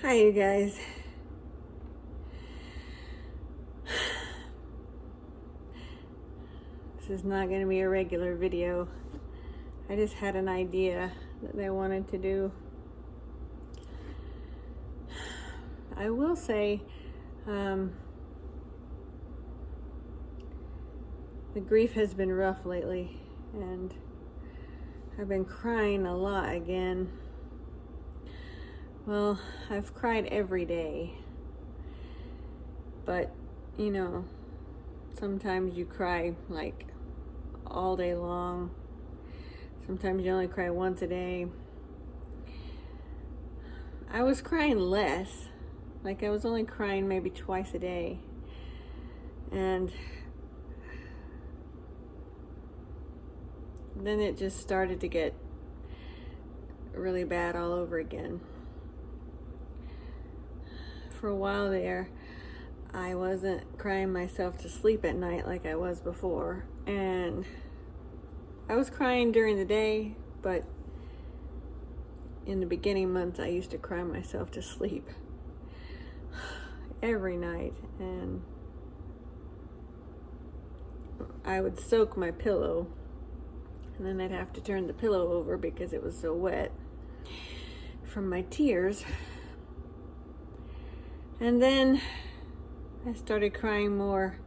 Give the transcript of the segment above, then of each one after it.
Hi, you guys. This is not going to be a regular video. I just had an idea that I wanted to do. I will say, the grief has been rough lately, and I've been crying a lot again. Well, I've cried every day, but you know, sometimes you cry like all day long. Sometimes you only cry once a day. I was crying less, like I was only crying maybe twice a day, and then it just started to get really bad all over again. For a while there, I wasn't crying myself to sleep at night like I was before, and I was crying during the day, but in the beginning months I used to cry myself to sleep every night, and I would soak my pillow, and then I'd have to turn the pillow over because it was so wet from my tears. And then I started crying more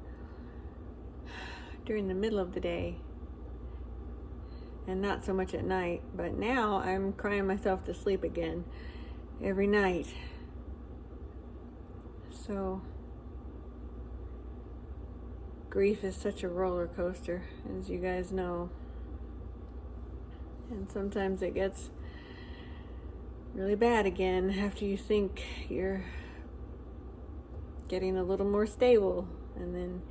during the middle of the day and not so much at night. But now I'm crying myself to sleep again every night. So grief is such a roller coaster, as you guys know. And sometimes it gets really bad again after you think you're getting a little more stable, and then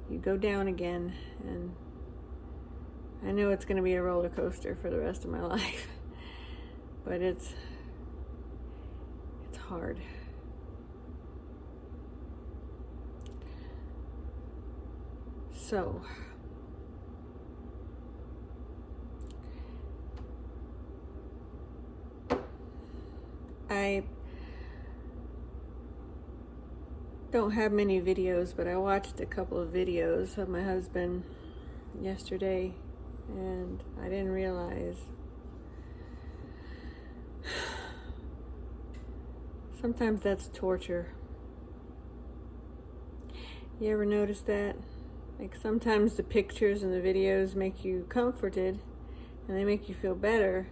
you go down again, and I know it's going to be a roller coaster for the rest of my life, but it's hard. So I don't have many videos, but I watched a couple of videos of my husband yesterday, and I didn't realize sometimes that's torture. You ever notice that? Like sometimes the pictures and the videos make you comforted and they make you feel better,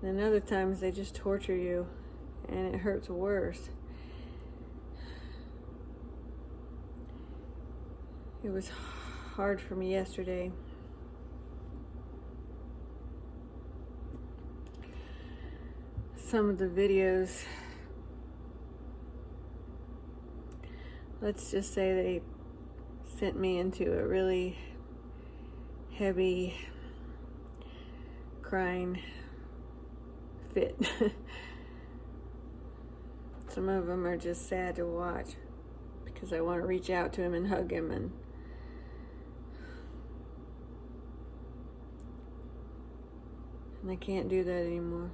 and then other times they just torture you and it hurts worse. It was hard for me yesterday. Some of the videos, let's just say they sent me into a really heavy crying fit. Some of them are just sad to watch because I want to reach out to him and hug him, and I can't do that anymore.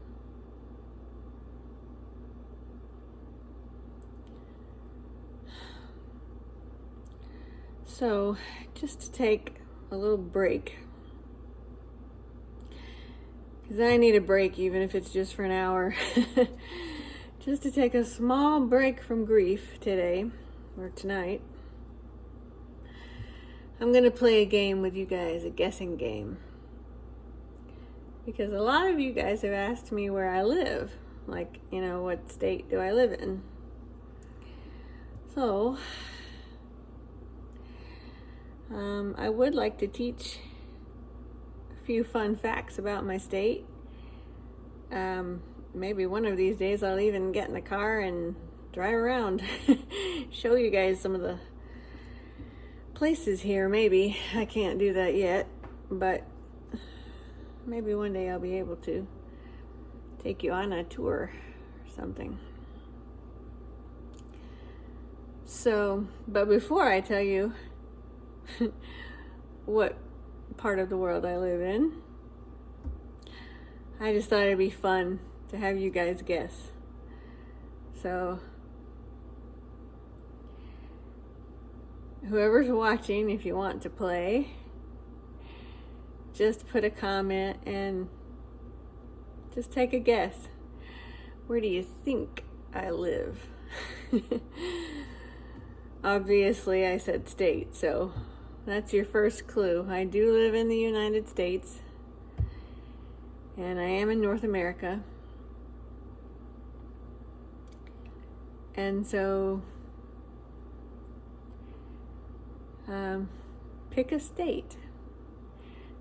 So, just to take a little break, because I need a break even if it's just for an hour, just to take a small break from grief today, or tonight, I'm going to play a game with you guys, a guessing game. Because a lot of you guys have asked me where I live, like, you know, what state do I live in? So, I would like to teach a few fun facts about my state. Maybe one of these days I'll even get in the car and drive around, show you guys some of the places here. Maybe I can't do that yet, but maybe one day I'll be able to take you on a tour or something. So, but before I tell you what part of the world I live in, I just thought it'd be fun to have you guys guess. So whoever's watching, if you want to play, just put a comment and just take a guess. Where do you think I live? Obviously, I said state, so that's your first clue. I do live in the United States, and I am in North America. And so, pick a state.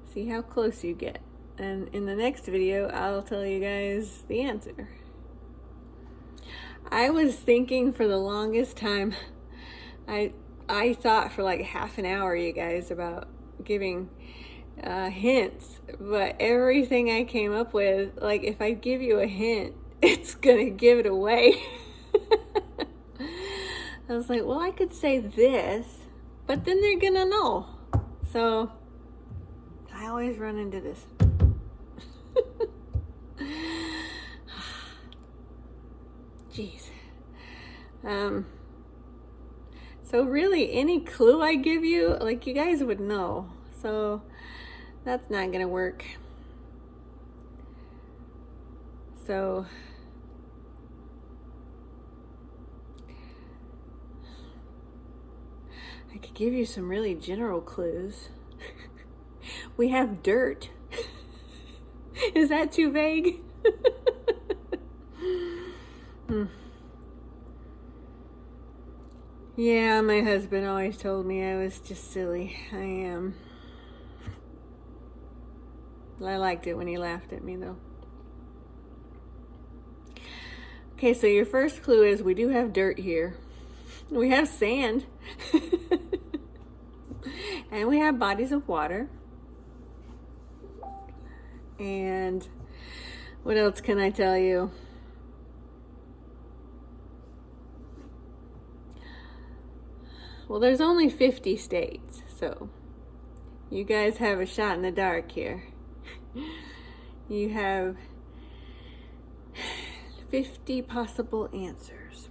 See how close you get. And in the next video, I'll tell you guys the answer. I was thinking for the longest time, I thought for like half an hour, you guys, about giving hints, but everything I came up with, like if I give you a hint, it's gonna give it away. I was like, well, I could say this, but then they're gonna know. So I always run into this. Jeez. So really, any clue I give you, like, you guys would know. So that's not gonna work. So I could give you some really general clues. We have dirt. Is that too vague? Yeah, my husband always told me I was just silly. I am. I liked it when he laughed at me, though. Okay, so your first clue is we do have dirt here. We have sand. And we have bodies of water. And what else can I tell you? Well, there's only 50 states, so you guys have a shot in the dark here. You have 50 possible answers.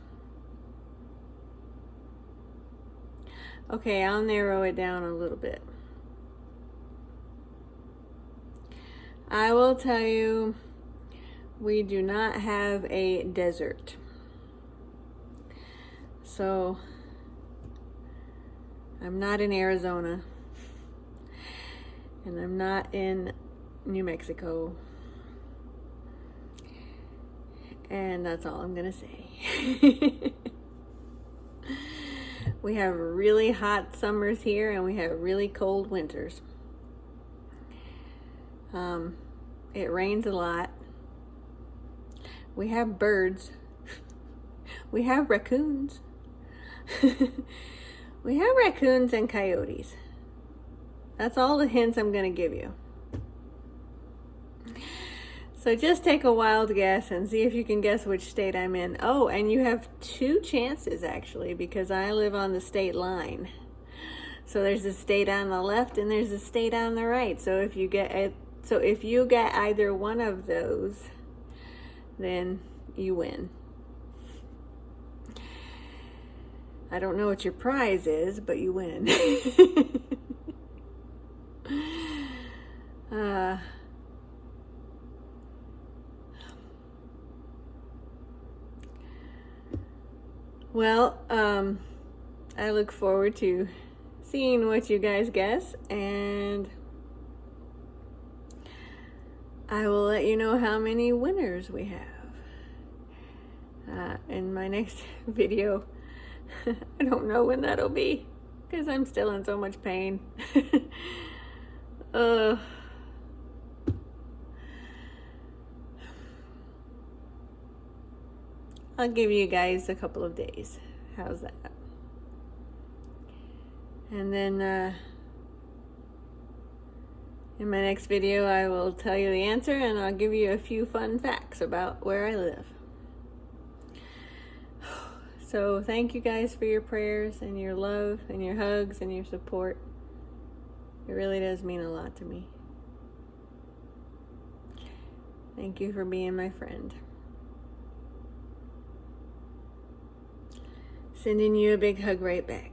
Okay, I'll narrow it down a little bit. I will tell you, we do not have a desert. So I'm not in Arizona, and I'm not in New Mexico, and that's all I'm gonna say. We have really hot summers here, and we have really cold winters. It rains a lot. We have birds. We have raccoons. We have raccoons and coyotes. That's all the hints I'm going to give you. So just take a wild guess and see if you can guess which state I'm in. Oh, and you have 2 chances actually, because I live on the state line. So there's a state on the left and there's a state on the right. So if you get either one of those, then you win. I don't know what your prize is, but you win. Well, I look forward to seeing what you guys guess, and I will let you know how many winners we have in my next video. I don't know when that'll be, because I'm still in so much pain. I'll give you guys a couple of days. How's that? And then in my next video, I will tell you the answer, and I'll give you a few fun facts about where I live. So thank you guys for your prayers and your love and your hugs and your support. It really does mean a lot to me. Thank you for being my friend. Sending you a big hug right back.